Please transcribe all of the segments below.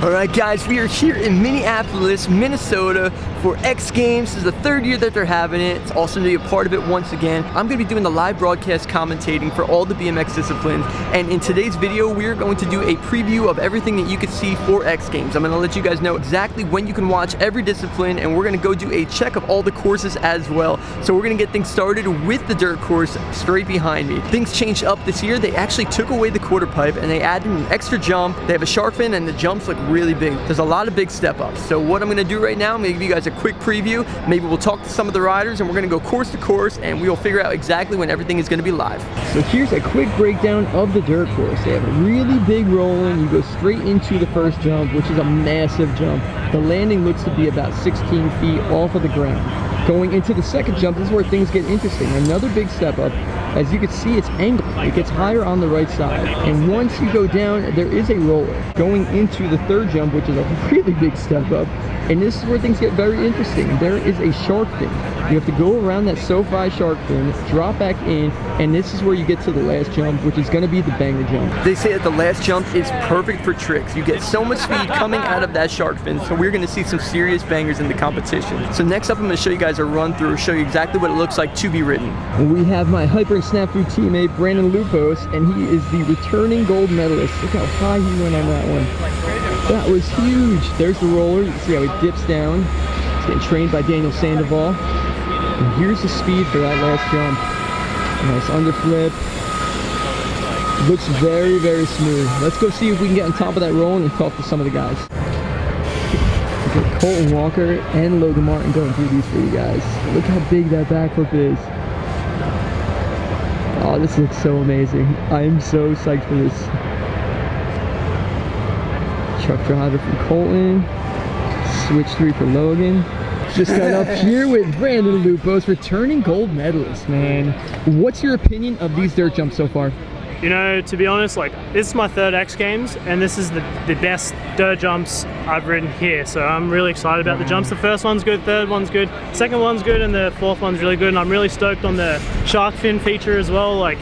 Alright guys, we are here in Minneapolis, Minnesota for X Games. This is the third year that they're having it. It's awesome to be a part of it once again. I'm going to be doing the live broadcast commentating for all the BMX disciplines, and in today's video we're going to do a preview of everything that you can see for X Games. I'm going to let you guys know exactly when you can watch every discipline, and we're going to go do a check of all the courses as well. So we're going to get things started with the dirt course straight behind me. Things changed up this year. They actually took away the quarter pipe and they added an extra jump. They have a shark fin and the jumps look really big. There's a lot of big step ups. So what I'm gonna do right now, I'm gonna give you guys a quick preview. Maybe we'll talk to some of the riders and we're gonna go course to course and we will figure out exactly when everything is gonna be live. So here's a quick breakdown of the dirt course. They have a really big roll in. You go straight into the first jump, which is a massive jump. The landing looks to be about 16 feet off of the ground. Going into the second jump, this is where things get interesting. Another big step up. As you can see, it's angled. It gets higher on the right side. And once you go down, there is a roller. Going into the third jump, which is a really big step up. And this is where things get very interesting. There is a shark fin. You have to go around that SoFi shark fin, drop back in, and this is where you get to the last jump, which is going to be the banger jump. They say that the last jump is perfect for tricks. You get so much speed coming out of that shark fin, so we're going to see some serious bangers in the competition. So next up, I'm going to show you guys a run through, show you exactly what it looks like to be ridden. We have my Hyper and Snafu teammate, Brandon Lupos, and he is the returning gold medalist. Look how high he went on that one. That was huge. There's the roller. You can see how he dips down. He's getting trained by Daniel Sandoval. And here's the speed for that last jump. Nice underflip. Looks very, very smooth. Let's go see if we can get on top of that roll and talk to some of the guys. Colton Walker and Logan Martin going through these for you guys. Look how big that backflip is. Oh, this looks so amazing. I am so psyched for this. Truck driver from Colton. Switch 3 for Logan. Just got up here with Brandon Lupos, returning gold medalist, man. What's your opinion of these dirt jumps so far? You know, to be honest, like, this is my third X Games, and this is the best dirt jumps I've ridden here. So I'm really excited about the jumps. The first one's good, third one's good, second one's good, and the fourth one's really good. And I'm really stoked on the shark fin feature as well. Like,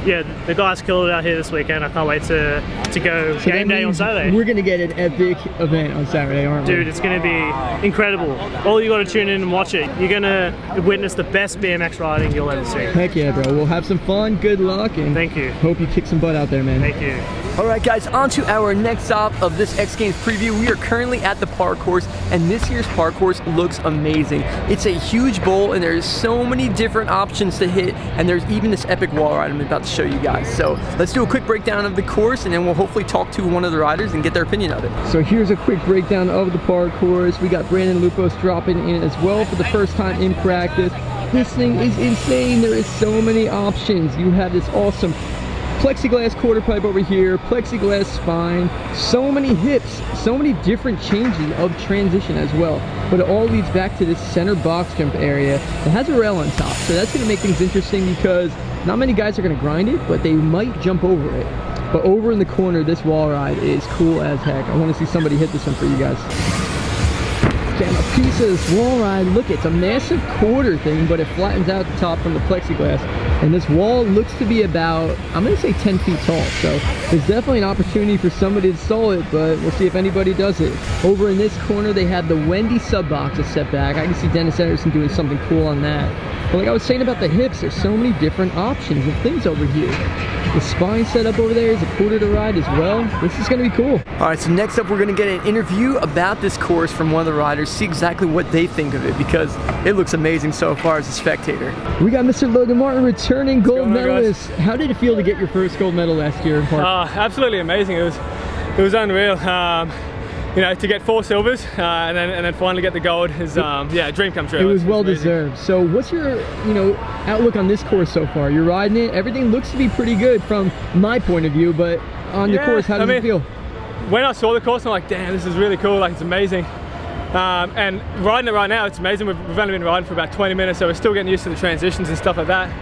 yeah, the guys killed it out here this weekend. I can't wait to go so game day on Saturday. We're gonna get an epic event on Saturday, aren't we? Dude, it's gonna be incredible. All you gotta tune in and watch it. You're gonna witness the best BMX riding you'll ever see. Heck yeah, bro. We'll have some fun, good luck, and thank you. Hope you kick some butt out there, man. Thank you. Alright guys, on to our next stop of this X Games preview. We are currently at the park course, and this year's park course looks amazing. It's a huge bowl, and there's so many different options to hit, and there's even this epic wall ride I'm about to show you guys. So let's do a quick breakdown of the course, and then we'll hopefully talk to one of the riders and get their opinion of it. So here's a quick breakdown of the park course. We got Brandon Lupos dropping in as well for the first time in practice. This thing is insane. There is so many options. You have this awesome plexiglass quarter pipe over here, plexiglass spine, so many hips, so many different changes of transition as well. But it all leads back to this center box jump area. It has a rail on top, so that's going to make things interesting because not many guys are going to grind it, but they might jump over it. But over in the corner, this wall ride is cool as heck. I want to see somebody hit this one for you guys. Damn, a piece of this wall ride. Look, it's a massive quarter thing, but it flattens out the top from the plexiglass. And this wall looks to be about, I'm going to say 10 feet tall. So there's definitely an opportunity for somebody to install it, but we'll see if anybody does it. Over in this corner, they have the Wendy sub box set back. I can see Dennis Anderson doing something cool on that. But like I was saying about the hips, there's so many different options of things over here. The spine setup over there is a quarter to ride as well. This is going to be cool. All right, so next up, we're going to get an interview about this course from one of the riders, see exactly what they think of it, because it looks amazing so far as a spectator. We got Mr. Logan Martin returning gold medalist. How did it feel to get your first gold medal last year in park? Absolutely amazing. It was unreal. You know, to get 4 silvers and then finally get the gold is yeah, a dream come true. It was well deserved. So what's your outlook on this course so far? You're riding it. Everything looks to be pretty good from my point of view, but on the course, how does it feel? When I saw the course, I'm like, damn, this is really cool. Like, it's amazing. And riding it right now, it's amazing. We've only been riding for about 20 minutes, so we're still getting used to the transitions and stuff like that.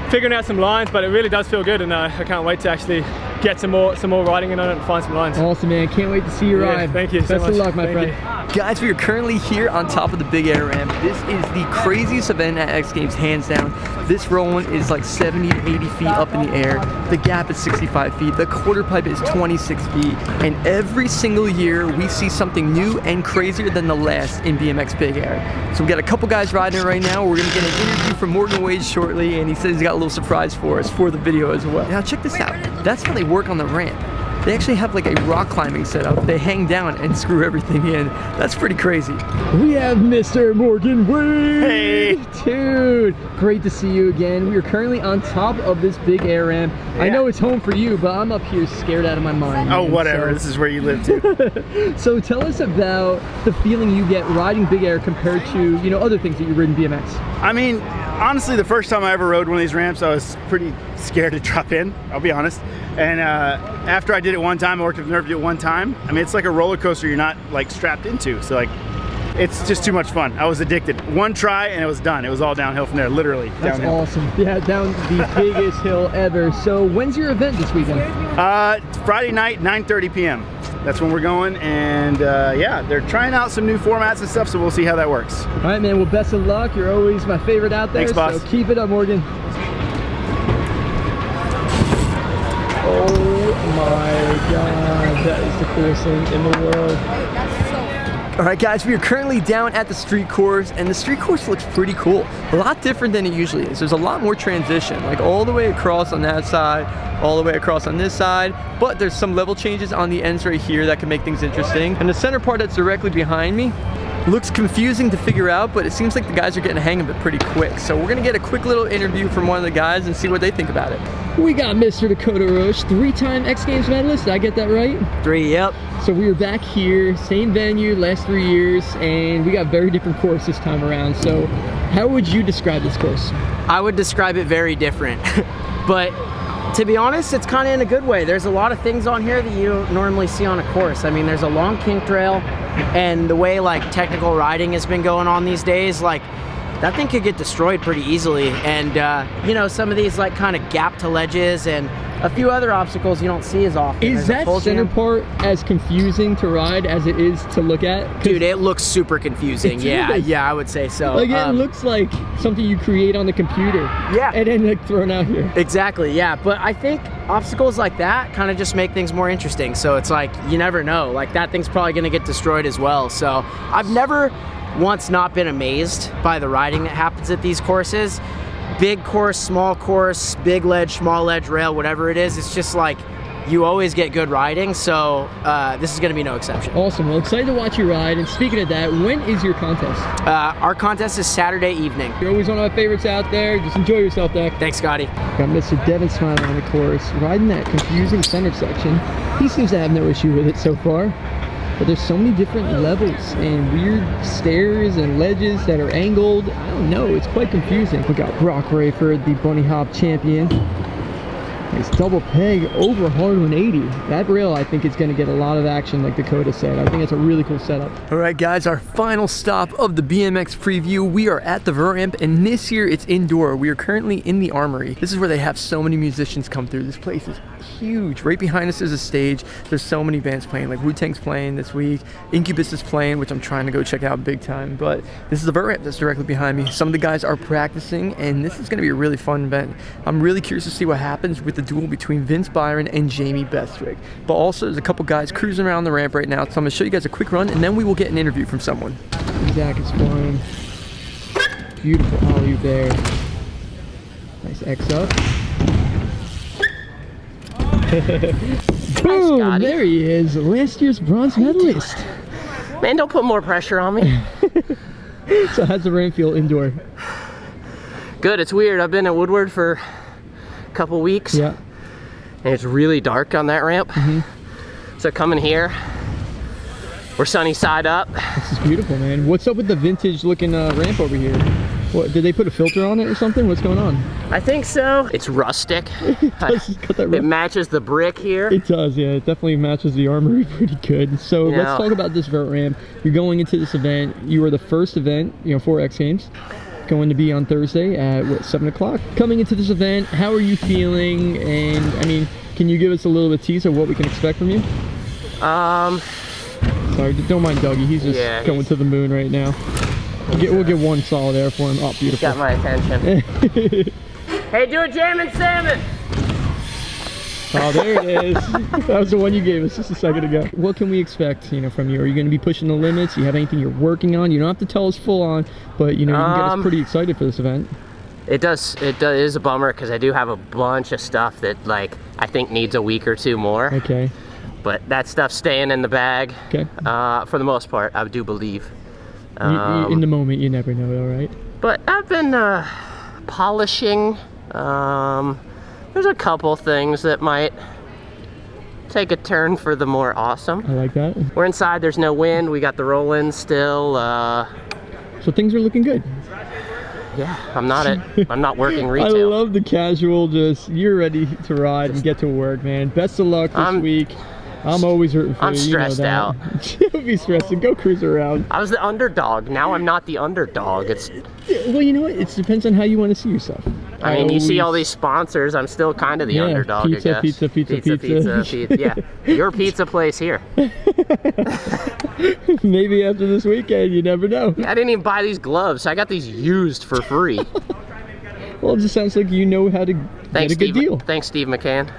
Figuring out some lines, but it really does feel good, and I can't wait to actually get some more riding in on it and find some lines. Awesome, man. Can't wait to see you ride. Thank you so much. Best of luck, my Thank friend. Guys, we are currently here on top of the big air ramp. This is the craziest event at X Games, hands down. This rolling is like 70 to 80 feet up in the air. The gap is 65 feet. The quarter pipe is 26 feet. And every single year, we see something new and crazier than the last in BMX big air. So we got a couple guys riding it right now. We're gonna get an interview from Morgan Wade shortly, and he says he's got a little surprise for us for the video as well. Now check this out. That's how they work on the ramp. They actually have like a rock climbing setup. They hang down and screw everything in. That's pretty crazy. We have Mr. Morgan Wade. Hey. Dude, great to see you again. We are currently on top of this big air ramp. Yeah. I know it's home for you, but I'm up here scared out of my mind. Oh, man. whatever. So, this is where you live too. So tell us about the feeling you get riding big air compared to, you know, other things that you've ridden BMX. I mean, honestly, the first time I ever rode one of these ramps, I was pretty scared to drop in, I'll be honest. And after I did it one time, I worked with Nerve to do it one time. I mean, it's like a roller coaster you're not like strapped into. So like, it's just too much fun. I was addicted. One try and it was done. It was all downhill from there, literally. That's downhill. awesome. Yeah, down the biggest hill ever. So when's your event this weekend? Friday night, 9:30 p.m. That's when we're going. And yeah, they're trying out some new formats and stuff, so we'll see how that works. All right, man. Well, best of luck. You're always my favorite out there. Thanks, boss. So keep it up, Morgan. Oh my God, that is the coolest thing in the world. All right, guys, we are currently down at the street course, and the street course looks pretty cool. A lot different than it usually is. There's a lot more transition, like all the way across on that side, all the way across on this side, but there's some level changes on the ends right here that can make things interesting. And the center part that's directly behind me looks confusing to figure out, but it seems like the guys are getting a hang of it pretty quick. So we're gonna get a quick little interview from one of the guys and see what they think about it. We got Mr. Dakota Roche, 3-time X Games medalist. Did I get that right? 3, yep. So we are back here, same venue, last 3 years, and we got very different course this time around. So how would you describe this course? I would describe it very different, but to be honest, it's kind of in a good way. There's a lot of things on here that you don't normally see on a course. I mean, there's a long kink trail, and the way like technical riding has been going on these days, like that thing could get destroyed pretty easily. And you know, some of these like kind of gap to ledges and a few other obstacles you don't see as often. Is that center part as confusing to ride as it is to look at? Dude, it looks super confusing. Yeah, I would say so. Like it looks like something you create on the computer. Yeah. And then like thrown out here. Exactly, yeah. But I think obstacles like that kind of just make things more interesting. So it's like, you never know. Like that thing's probably gonna get destroyed as well. So I've never once not been amazed by the riding that happens at these courses. Big course, big ledge, small ledge, rail, whatever it is, it's just like you always get good riding, so this is going to be no exception. Awesome. Well, excited to watch you ride. And speaking of that, when is your contest? Our contest is Saturday evening. You're always one of my favorites out there. Just enjoy yourself, Dak. Thanks, Scotty. Got Mr. Devin Smiley on the course, riding that confusing center section. He seems to have no issue with it so far. But there's so many different levels and weird stairs and ledges that are angled. I don't know, it's quite confusing. We got Brock Rayford, the bunny hop champion. Nice double peg over hard 180. That rail, I think, is going to get a lot of action, like Dakota said. I think it's a really cool setup. All right, guys, our final stop of the BMX preview. We are at the vert ramp, and this year it's indoor. We are currently in the Armory. This is where they have so many musicians come through. This place is huge. Right behind us is a stage. There's so many bands playing. Like Wu-Tang's playing this week. Incubus is playing, which I'm trying to go check out big time. But this is the vert ramp that's directly behind me. Some of the guys are practicing, and this is going to be a really fun event. I'm really curious to see what happens with the duel between Vince Byron and Jamie Bestwick. But also, there's a couple guys cruising around the ramp right now. So I'm going to show you guys a quick run, and then we will get an interview from someone. Zach is flying. Beautiful ollie there. Nice X up. Boom! Scotty. There he is, last year's bronze medalist. Man, don't put more pressure on me. So how's the ramp feel indoor? Good, it's weird. I've been at Woodward for a couple weeks. Yeah. And it's really dark on that ramp. So coming here, we're sunny side up. This is beautiful, man. What's up with the vintage looking ramp over here? What, did they put a filter on it or something? What's going on? I think so. It's rustic. It matches the brick here. It does, yeah. It definitely matches the Armory pretty good. So let's talk about this vert ramp. You're going into this event. You were the first event, for X Games. going to be on Thursday at, what, 7 o'clock? Coming into this event, how are you feeling? And, I mean, can you give us a little bit of tease of what we can expect from you? Sorry, don't mind Dougie. He's just going to the moon right now. We'll get one solid air for him. Oh, beautiful. Got my attention. Hey, do a jam and salmon! Oh, there it is. That was the one you gave us just a second ago. What can we expect, you know, from you? Are you going to be pushing the limits? Do you have anything you're working on? You don't have to tell us full on, but, you know, you can get us pretty excited for this event. It is a bummer because I do have a bunch of stuff that, like, I think needs a week or two more. Okay. But that stuff's staying in the bag. Okay. For the most part, I do believe. In the moment, you never know, all right? But I've been polishing. There's a couple things that might take a turn for the more awesome. I like that. We're inside, there's no wind, we got the roll-in still. So things are looking good. Yeah, I'm not working retail. I love the casual, just, you're ready to ride and get to work, man. Best of luck this week. I'm always rooting for you. I'm stressed out. Don't be stressing. Go cruise around. I was the underdog. Now I'm not the underdog. Well, you know what? It depends on how you want to see yourself. I mean, you see all these sponsors. I'm still kind of the underdog, pizza, I guess. Pizza. Yeah, your pizza place here. Maybe after this weekend, you never know. I didn't even buy these gloves. I got these used for free. Well, it just sounds like you know how to get a good deal. Thanks, Steve McCann.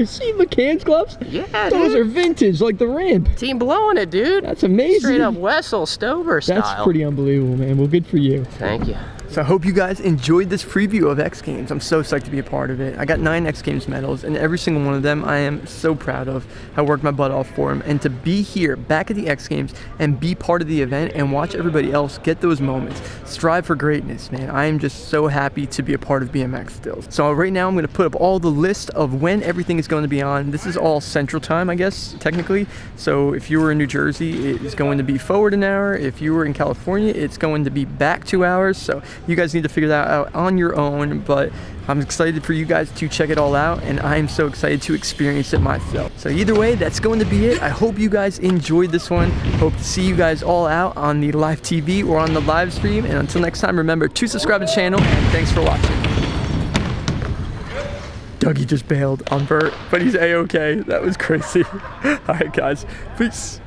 Steve McCann's gloves? Yeah, those are vintage, like the ramp. Team blowing it, dude. That's amazing. Straight up Wessel Stover style. That's pretty unbelievable, man. Well, good for you. Thank you. So I hope you guys enjoyed this preview of X Games. I'm so psyched to be a part of it. I got 9 X Games medals, and every single one of them I am so proud of. I worked my butt off for them, and to be here back at the X Games and be part of the event and watch everybody else get those moments, strive for greatness, man. I am just so happy to be a part of BMX still. So right now I'm going to put up all the list of when everything is going to be on. This is all Central Time, I guess, technically. So if you were in New Jersey, it is going to be forward an hour. If you were in California, it's going to be back 2 hours. So you guys need to figure that out on your own, but I'm excited for you guys to check it all out, and I'm so excited to experience it myself. So either way, that's going to be it. I hope you guys enjoyed this one. Hope to see you guys all out on the live TV or on the live stream, and until next time, remember to subscribe to the channel, and thanks for watching. Dougie just bailed on Bert, but he's A-okay. That was crazy. All right, guys. Peace.